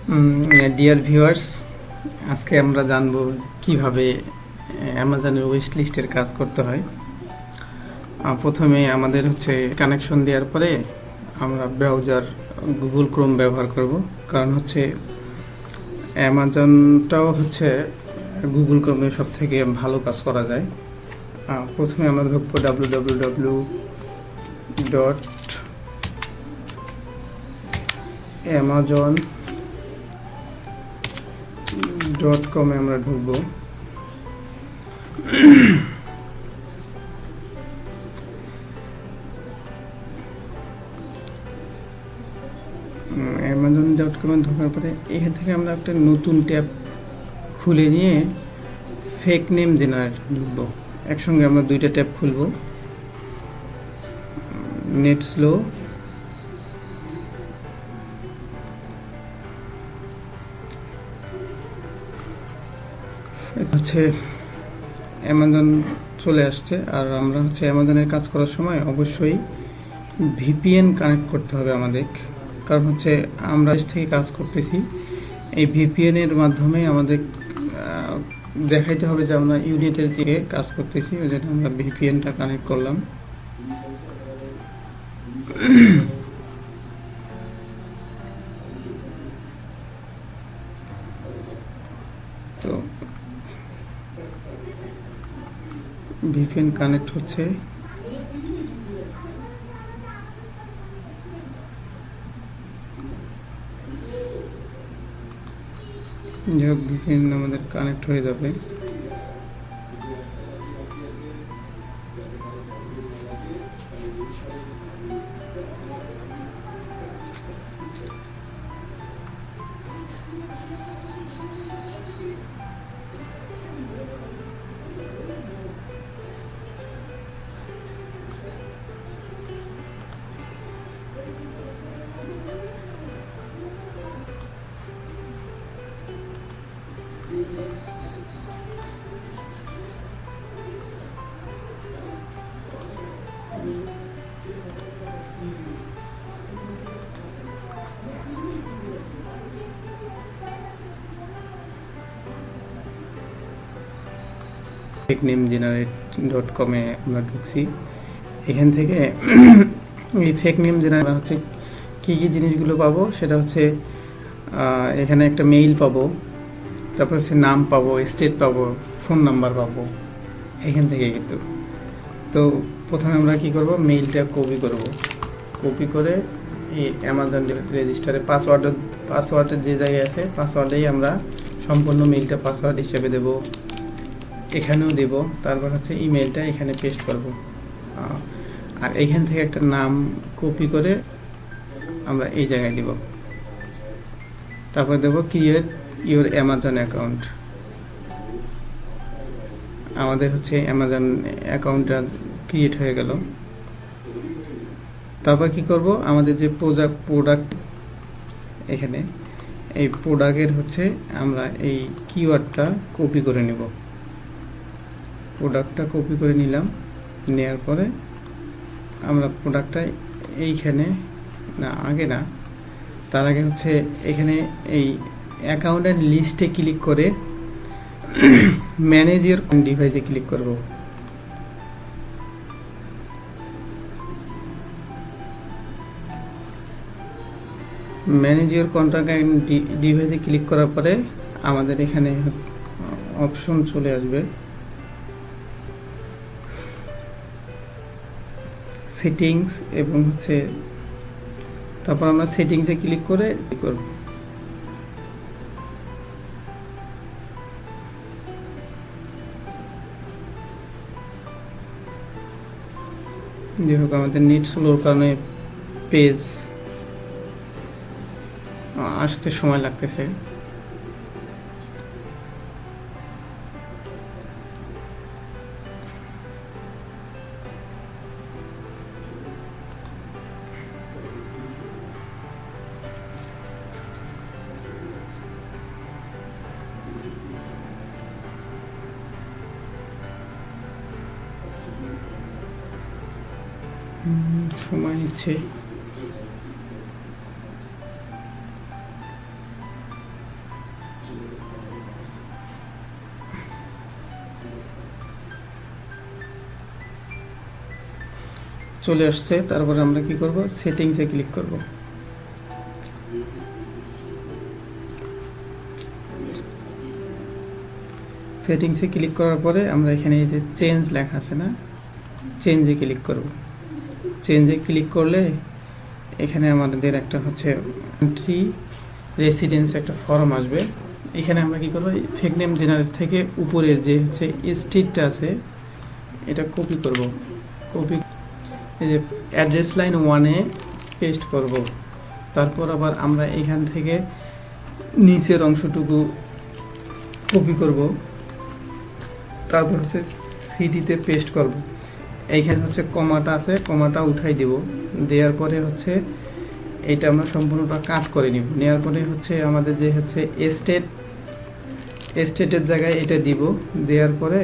Dear viewers, আজকে আমরা জানব কিভাবে অ্যামাজনের ওয়েস্ট লিস্টের কাজ করতে হয়। প্রথমে আমাদের কানেকশন দেওয়ার পরে আমরা ব্রাউজার গুগল ক্রোম ব্যবহার করব, কারণ অ্যামাজনটাও গুগল ক্রোমে সব থেকে ভালো কাজ করা যায়। প্রথমে আমরা ঢুকবো www.amazon.com আমরা ঢুকবো। amazon.com ঢোকার পরে এখান থেকে আমরা একটা নতুন ট্যাব খুলে নিয়ে ফেক নেম জেনারেট লিখবো। একসঙ্গে আমরা দুইটা ট্যাব খুলবো। নেট স্লো, অ্যামাজন চলে আসছে। আর আমরা অ্যামাজনের কাজ করার সময় অবশ্যই ভিপিএন কানেক্ট করতে হবে আমাদের, কারণ আমরা দেশ থেকে কাজ করতেছি। এই ভিপিএন এর মাধ্যমে আমাদের দেখাইতে হবে যে আমরা ইউনিটের দিকে কাজ করতেছি, ওই জন্য আমরা ভিপিএনটা কানেক্ট করলাম। তো ভিপিএন কানেক্ট হচ্ছে। ভিপিএন আমাদের কানেক্ট হয়ে যাবে। FakeNameGenerate.com এ আমরা ঢুকছি। এখান থেকে এই ফেক নেম জেনারেট কি কি জিনিসগুলো পাবো, সেটা এখানে একটা মেইল পাবো, তারপর নাম পাবো, স্টেট পাবো, ফোন নাম্বার পাবো এখান থেকে। কিন্তু তো প্রথমে আমরা কি করব, মেইলটা কপি করে এই অ্যামাজন রেজিস্টারে পাসওয়ার্ডের যে জায়গায় আছে পাসওয়ার্ডেই আমরা সম্পূর্ণ মেইলটা পাসওয়ার্ড হিসেবে দেব, এখানেও দেব। তারপর ইমেলটা এখানে পেস্ট করব। আর এইখান থেকে একটা নাম কপি করে আমরা এই জায়গায় দিব। তারপর দেব ক্রিয়েট ইওর অ্যামাজন অ্যাকাউন্ট। আমাদের অ্যামাজন অ্যাকাউন্টটা ক্রিয়েট হয়ে গেল। তারপর কি করব, আমাদের যে প্রোডাক্ট এখানে এই প্রোডাক্টের আমরা এই কিওয়ার্ডটা কপি করে নেব। প্রোডাক্টটা কপি করে নিলাম। নেওয়ার পরে আমরা প্রোডাক্টটা এইখানে তার আগে এখানে এই অ্যাকাউন্টের লিস্টে ক্লিক করে ম্যানেজ ইওর ডিভাইসে ক্লিক করব। ম্যানেজ ইওর কন্ট্রাক্ট অ্যান্ড ডিভাইসে ক্লিক করার পরে আমাদের এখানে অপশন চলে আসবে সেটিংস, এবং তারপর আমরা সেটিংসে ক্লিক করে করব। যাই হোক, আমাদের নেট স্লোর কারণে পেজ আসতে সময় লাগতেছে। সময় নিচ্ছে। চলে আসছে। তারপরে আমরা কি করব, সেটিংসে ক্লিক করব। সেটিংসে ক্লিক করার পরে আমরা এখানে এই যে চেঞ্জ লেখা আছে না, চেঞ্জে ক্লিক করব। চেঞ্জে ক্লিক করলে এখানে আমাদের একটা হচ্ছে কান্ট্রি রেসিডেন্স একটা ফর্ম আসবে। এখানে আমরা কি করব, ফেক নেম জেনারেট থেকে উপরের যে হচ্ছে স্ট্রিটটা আছে এটা কপি করব। কপি এই যে অ্যাড্রেস লাইন 1-এ পেস্ট করব। তারপর আবার আমরা এখান থেকে নিচের অংশটুকু কপি করব। তারপর হচ্ছে সিডিতে পেস্ট করব। এইখানে হচ্ছে কমাটা আছে, কমাটা উঠাই দেব। দেওয়ার পরে হচ্ছে এটা আমরা সম্পূর্ণটা কাট করে নিব। নেওয়ার পরে হচ্ছে আমাদের যে হচ্ছে স্টেটের জায়গায় এটা দিব। দেওয়ার পরে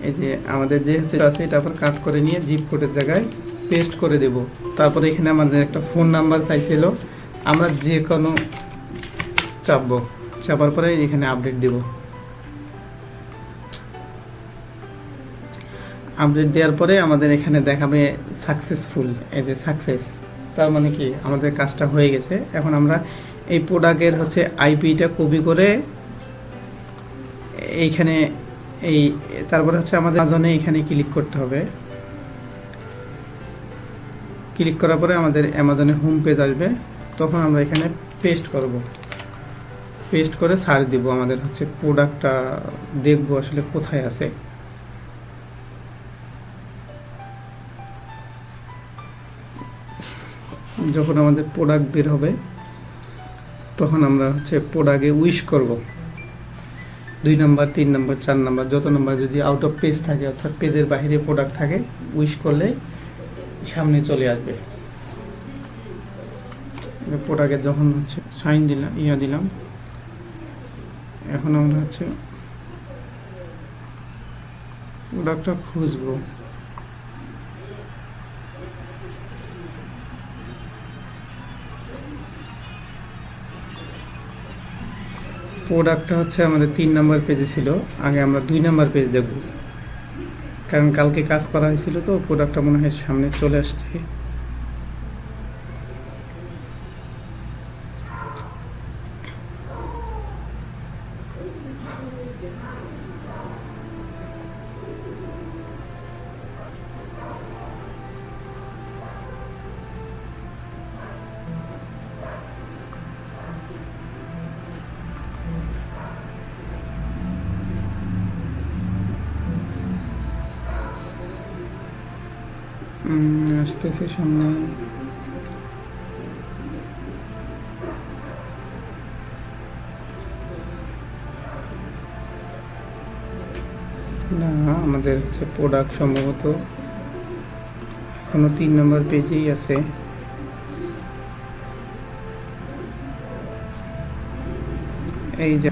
এই যে আমাদের যে হচ্ছে আছে এটা আবার কাট করে নিয়ে জিপ কোডের জায়গায় পেস্ট করে দেব। তারপরে এখানে আমাদের একটা ফোন নাম্বার চাইছিল, আমরা যে কোনো চাপবো, চাপার পরে এখানে আপডেট দেব। আপডেট দেওয়ার পরে আমাদের এখানে দেখাবে সাকসেসফুল, এই যে সাকসেস, তার মানে কি আমাদের কাজটা হয়ে গেছে। এখন আমরা এই প্রোডাক্টের হচ্ছে আইপিটা কপি করে এইখানে এই তারপরে হচ্ছে আমাদের অ্যামাজনে এখানে ক্লিক করতে হবে। ক্লিক করার পরে আমাদের অ্যামাজনে হোম পেজ আসবে, তখন আমরা এখানে পেস্ট করব। পেস্ট করে সার্চ দিব, আমাদের হচ্ছে প্রোডাক্টটা দেখব আসলে কোথায় আছে। যখন আমাদের প্রোডাক্ট বের হবে তখন আমরা হচ্ছে প্রোডাক্টে উইশ করব। 2 নাম্বার, 3 নাম্বার, 4 নাম্বার, যত নাম্বার যদি আউট অফ পেজ থাকে অর্থাৎ পেজের বাইরে প্রোডাক্ট থাকে, উইশ করলে সামনে চলে আসবে। প্রোডাক্টে যখন হচ্ছে সাইন দিলাম, দিলাম, এখন আমরা হচ্ছে প্রোডাক্টটা খুঁজবো। প্রোডাক্টটা হচ্ছে আমাদের 3 নাম্বার পেজে ছিল, আগে আমরা 2 নাম্বার পেজ দেখব, কারণ কালকে কাজ করা হয়েছিল তো প্রোডাক্টটা মনে হয় সামনে চলে আসছে। আসতেছে সামনে। না, আমাদের হচ্ছে প্রোডাক্ট সম্ভবত এখনো 3 নম্বর পেজেই আছে। এই যে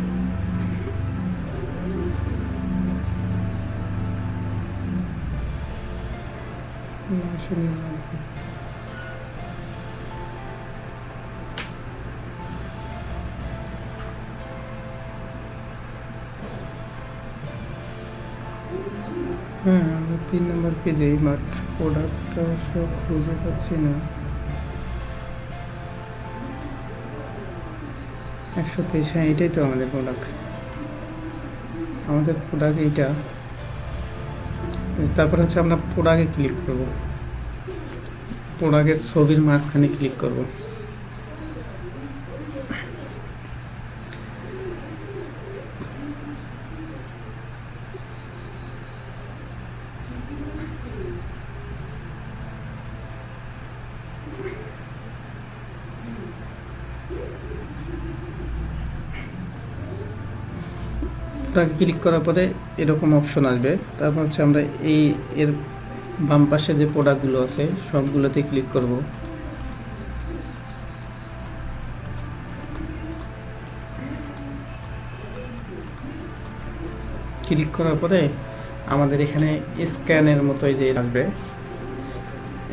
হ্যাঁ, আমরা 3 নম্বর পেজেই, বাট প্রোডাক্টটা সব খুঁজে পাচ্ছি না। 123, হ্যাঁ এটাই তো আমাদের প্রোডাক্ট। আমাদের প্রোডাক্ট এইটা। তারপর হচ্ছে আমরা প্রোডাক্টে ক্লিক করব, প্রোডাক্টের ছবির মাঝখানে ক্লিক করব। প্রোডাক্টে ক্লিক করার পরে এরকম অপশন আসবে। তারপর হচ্ছে আমরা এর বাম পাশে যে প্রোডাক্টগুলো আছে সবগুলোতে ক্লিক করব। ক্লিক করার পরে আমাদের এখানে স্ক্যানের মতো যে আসবে,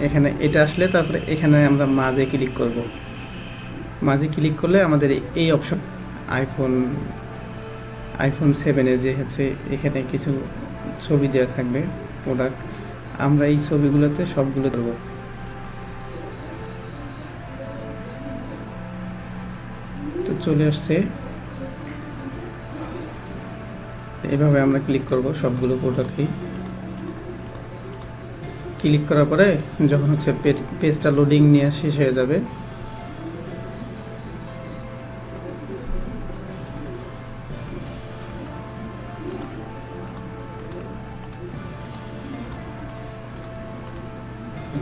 এখানে এটা আসলে তারপরে এখানে আমরা মাঝে ক্লিক করব। মাঝে ক্লিক করলে আমাদের এই অপশন আইফোন 7-এর যে হচ্ছে এখানে কিছু ছবি দেওয়া থাকবে প্রোডাক্ট, আমরা এই ছবিগুলোতে সবগুলো দেব। তো চলে আসছে, এভাবে আমরা ক্লিক করব সবগুলো প্রোডাক্টই। ক্লিক করার পরে যখন হচ্ছে পেজটা লোডিং নিয়ে শেষ হয়ে যাবে,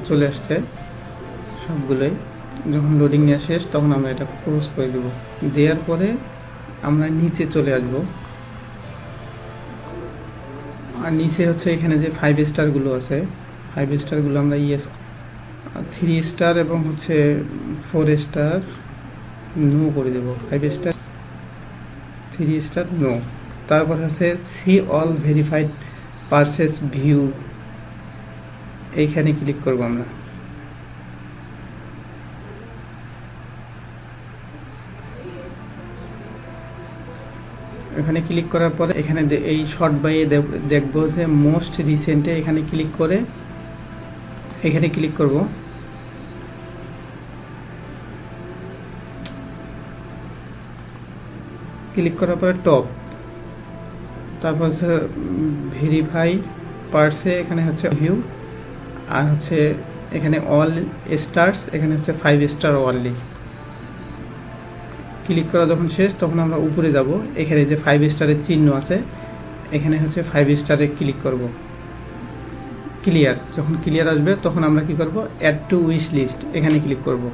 চলে আসছে সবগুলোই। যখন লোডিং নেওয়া শেষ তখন আমরা এটা ক্লোজ করে দেব। দেওয়ার পরে আমরা নিচে চলে আসব, আর নিচে হচ্ছে এখানে যে 5 স্টারগুলো আছে, 5 স্টারগুলো আমরা ইয়েস, 3 স্টার এবং হচ্ছে 4 স্টার নো করে দেব। 5 স্টার 3 স্টার নো। তারপর হচ্ছে see all verified purchase view, এইখানে ক্লিক করব আমরা। এখানে ক্লিক করার পরে এখানে এই শর্ট বাইয়ে দেখব যে মোস্ট রিসেন্টে এখানে ক্লিক করে এখানে ক্লিক করব। ক্লিক করার পরে টপ, তারপর হচ্ছে ভেরিফাই পার্সে, এখানে হচ্ছে ভিউ, আর হচ্ছে এখানে অল স্টার্স, এখানে হচ্ছে 5 স্টার অনলি। ক্লিক করা যখন শেষ তখন আমরা উপরে যাব, এখানে যে 5 স্টারের চিহ্ন আছে এখানে হচ্ছে 5 স্টারে ক্লিক করব। ক্লিয়ার, যখন ক্লিয়ার আসবে তখন আমরা কি করব, অ্যাড টু উইশ লিস্ট, এখানে ক্লিক করব।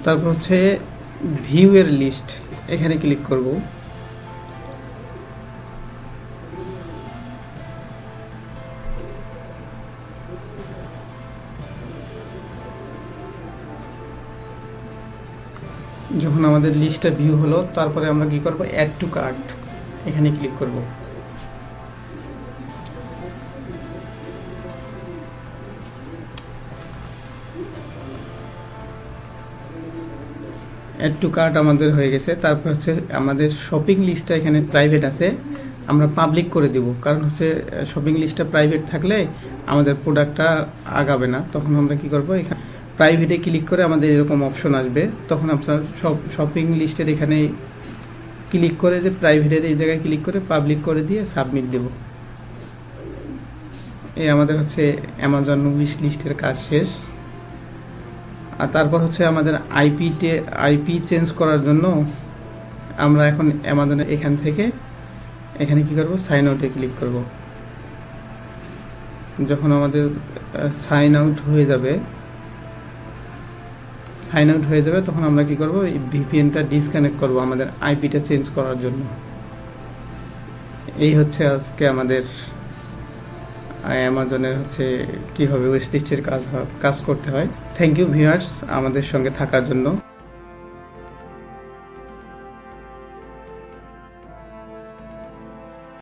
তারপর হচ্ছে ভিউ এর লিস্ট, এখানে ক্লিক করব। যখন আমাদের লিস্টটা ভিউ হলো তারপরে আমরা কি করব, অ্যাড টু কার্ট, এখানে ক্লিক করব। অ্যাড টু কার্ট আমাদের হয়ে গেছে। তারপর হচ্ছে আমাদের শপিং লিস্টটা এখানে প্রাইভেট আছে, আমরা পাবলিক করে দিব, কারণ হচ্ছে শপিং লিস্টটা প্রাইভেট থাকলে আমাদের প্রোডাক্টটা আগাবে না। তখন আমরা কি করব, এখানে প্রাইভেটে ক্লিক করে আমাদের এরকম অপশন আসবে, তখন আপনার শপিং লিস্টের এখানে ক্লিক করে যে প্রাইভেটের এই জায়গায় ক্লিক করে পাবলিক করে দিয়ে সাবমিট দেব। এই আমাদের হচ্ছে অ্যামাজন উইশ লিস্টের কাজ শেষ। আর তারপর হচ্ছে আমাদের আইপি চেঞ্জ করার জন্য আমরা এখন অ্যামাজনের এখান থেকে এখানে কি করব, সাইন আউটে ক্লিক করব। যখন আমাদের সাইন আউট হয়ে যাবে তখন আমরা কি করব, এই ভিপিএনটা ডিসকানেক্ট করব আমাদের আইপিটা চেঞ্জ করার জন্য। এই হচ্ছে আজকে আমাদের অ্যামাজনের হচ্ছে কীভাবে ওয়েস্ট লিস্টের কাজ করতে হয়। থ্যাংক ইউ ভিউয়ার্স আমাদের সঙ্গে থাকার জন্য।